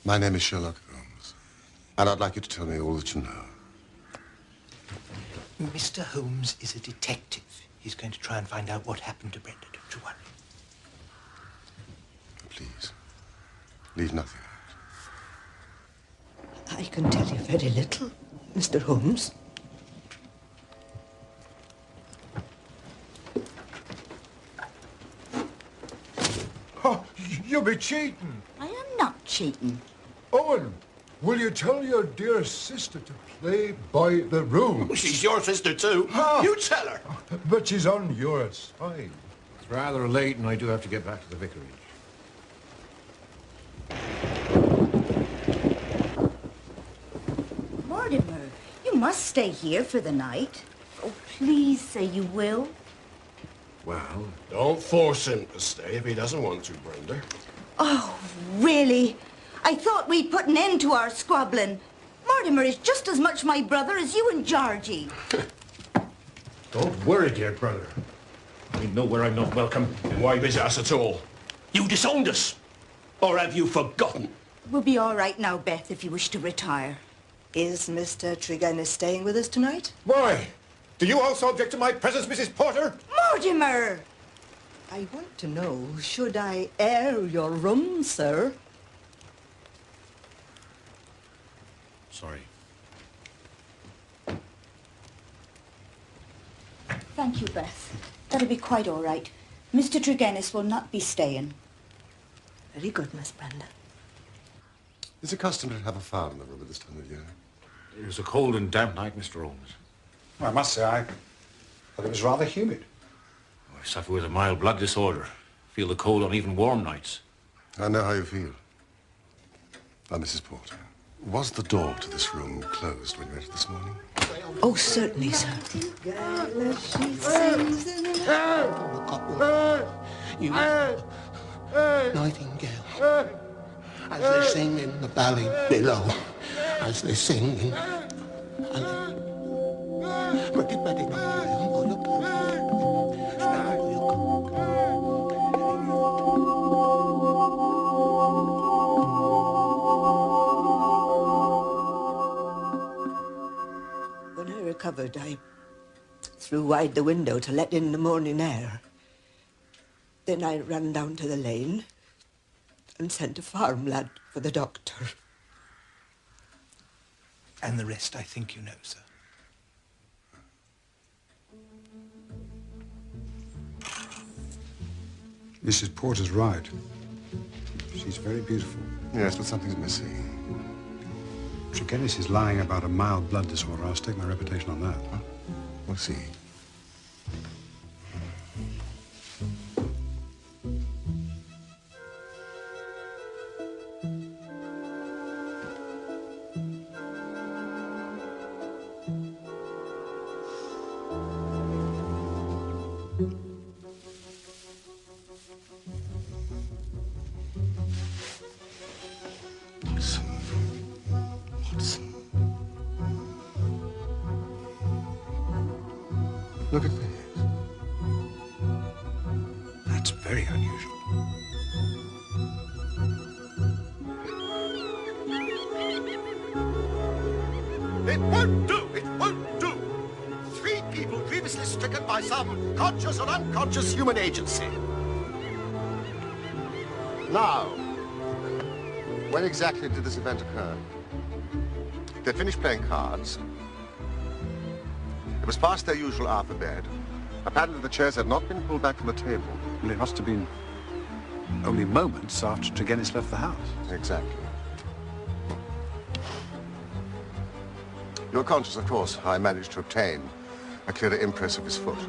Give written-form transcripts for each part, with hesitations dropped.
My name is Sherlock Holmes, and I'd like you to tell me all that you know. Mr. Holmes is a detective. He's going to try and find out what happened to Brenda. Don't you worry. Please, leave nothing out. I can tell you very little, Mr. Holmes. Oh, you'll be cheating. I am not cheating. Owen, will you tell your dear sister to play by the rules? Well, she's your sister, too. You tell her. But she's on your side. It's rather late, and I do have to get back to the vicarage. Mortimer, you must stay here for the night. Oh, please say you will. Well, don't force him to stay if he doesn't want to, Brenda. Oh, really? I thought we'd put an end to our squabbling. Mortimer is just as much my brother as you and Georgie. Don't worry, dear brother. I know where I'm not welcome and why business at all. You disowned us. Or have you forgotten? We'll be all right now, Beth, if you wish to retire. Is Mr. Tregennis staying with us tonight? Why? Do you also object to my presence, Mrs. Porter? Mortimer! I want to know, should I air your room, sir? Sorry. Thank you, Beth. That'll be quite all right. Mr. Tregennis will not be staying. Very good, Miss Brenda. Is it custom to have a fire in the room at this time of year? It was a cold and damp night, Mr. Holmes. Well, I must say, I thought it was rather humid. I suffer with a mild blood disorder. Feel the cold on even warm nights. I know how you feel. Now, Mrs. Porter, was the door to this room closed when you entered this morning? Oh, certainly, sir. You nightingale, as they sing in the valley below, as they sing in... When I recovered, I threw wide the window to let in the morning air. Then I ran down to the lane and sent a farm lad for the doctor. And the rest I think you know, sir. Mrs. Porter's right. She's very beautiful. Yes, but something's missing. Tregennis is lying about a mild blood disorder. I'll stake my reputation on that. Huh? We'll see. Look at this. That's very unusual. It won't do! It won't do! 3 people grievously stricken by some conscious or unconscious human agency. Now, when exactly did this event occur? They'd finished playing cards. It was past their usual hour for bed. Apparently the chairs had not been pulled back from the table. Well, it must have been only moments after Tregennis left the house. Exactly. You're conscious, of course, how I managed to obtain a clearer impress of his foot.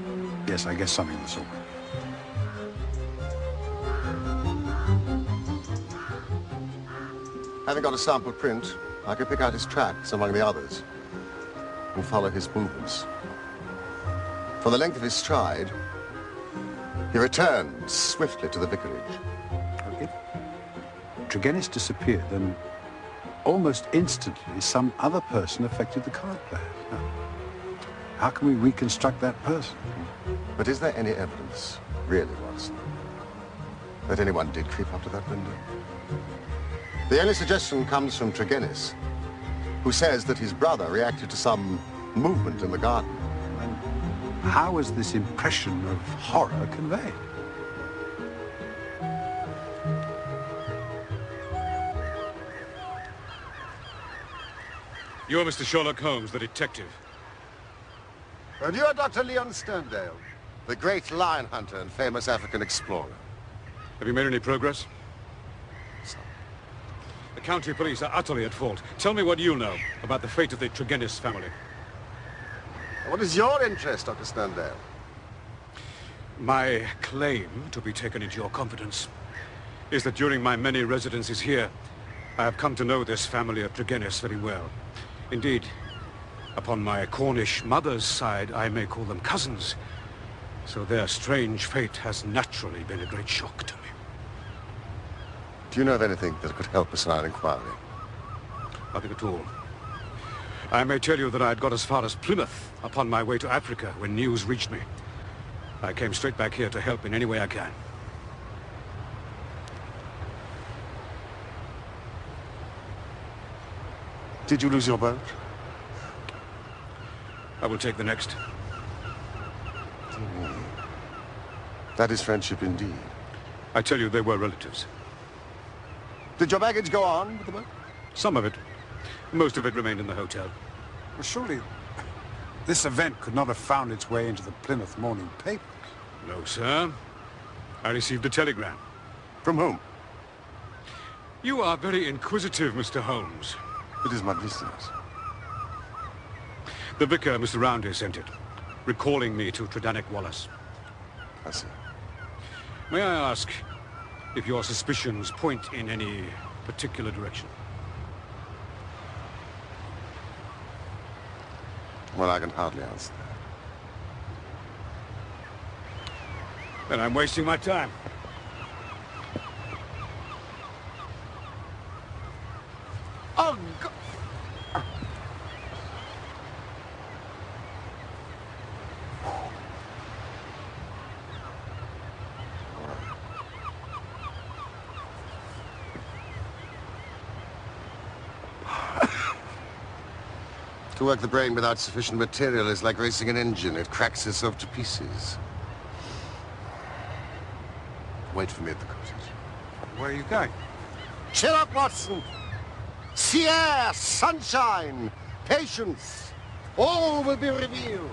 Yes, I guess something of the sort. Having got a sample print, I could pick out his tracks among the others and follow his movements. For the length of his stride, he returned swiftly to the vicarage. If Tregennis disappeared, then almost instantly some other person affected the card players. Now, how can we reconstruct that person? But is there any evidence, really, Watson, that anyone did creep up to that window? The only suggestion comes from Tregennis, who says that his brother reacted to some movement in the garden. And how was this impression of horror conveyed? You're Mr. Sherlock Holmes, the detective. And you are Dr. Leon Sterndale, the great lion hunter and famous African explorer. Have you made any progress? The county police are utterly at fault. Tell me what you know about the fate of the Tregennis family. What is your interest, Dr. Sterndale? My claim, to be taken into your confidence, is that during my many residencies here, I have come to know this family of Tregennis very well. Indeed, upon my Cornish mother's side, I may call them cousins. So their strange fate has naturally been a great shock to me. Do you know of anything that could help us in our inquiry? Nothing at all. I may tell you that I had got as far as Plymouth upon my way to Africa when news reached me. I came straight back here to help in any way I can. Did you lose your boat? I will take the next. That is friendship indeed. I tell you, they were relatives. Did your baggage go on with the boat? Some of it. Most of it remained in the hotel. Well, surely this event could not have found its way into the Plymouth morning papers. No, sir. I received a telegram. From whom? You are very inquisitive, Mr. Holmes. It is my business. The vicar, Mr. Roundy, sent it, recalling me to Tredannick Wallace. I see. May I ask if your suspicions point in any particular direction? Well, I can hardly answer that. Then I'm wasting my time. Oh, God! To work the brain without sufficient material is like racing an engine. It cracks itself to pieces. Wait for me at the cottage. Where are you going? Cheer up, Watson! Sea air, sunshine, patience, all will be revealed.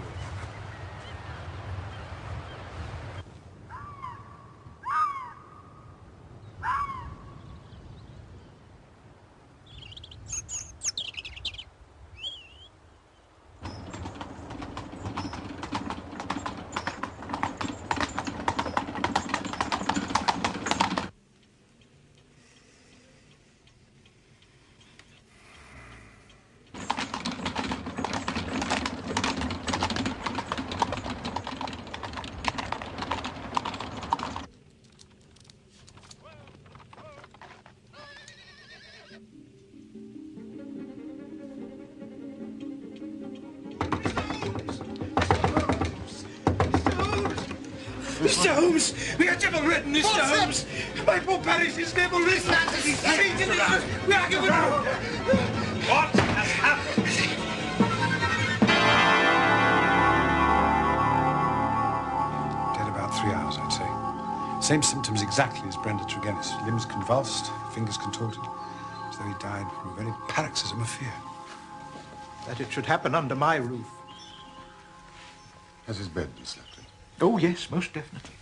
Mr. Holmes! We are devil-ridden, Mr. Holmes! My poor parish is devil-ridden! We are given... What has happened? Dead about 3 hours, I'd say. Same symptoms exactly as Brenda Tregennis. Limbs convulsed, fingers contorted, as though he died from a very paroxysm of fear. That it should happen under my roof. Has his bed been slept in? Oh, yes, most definitely.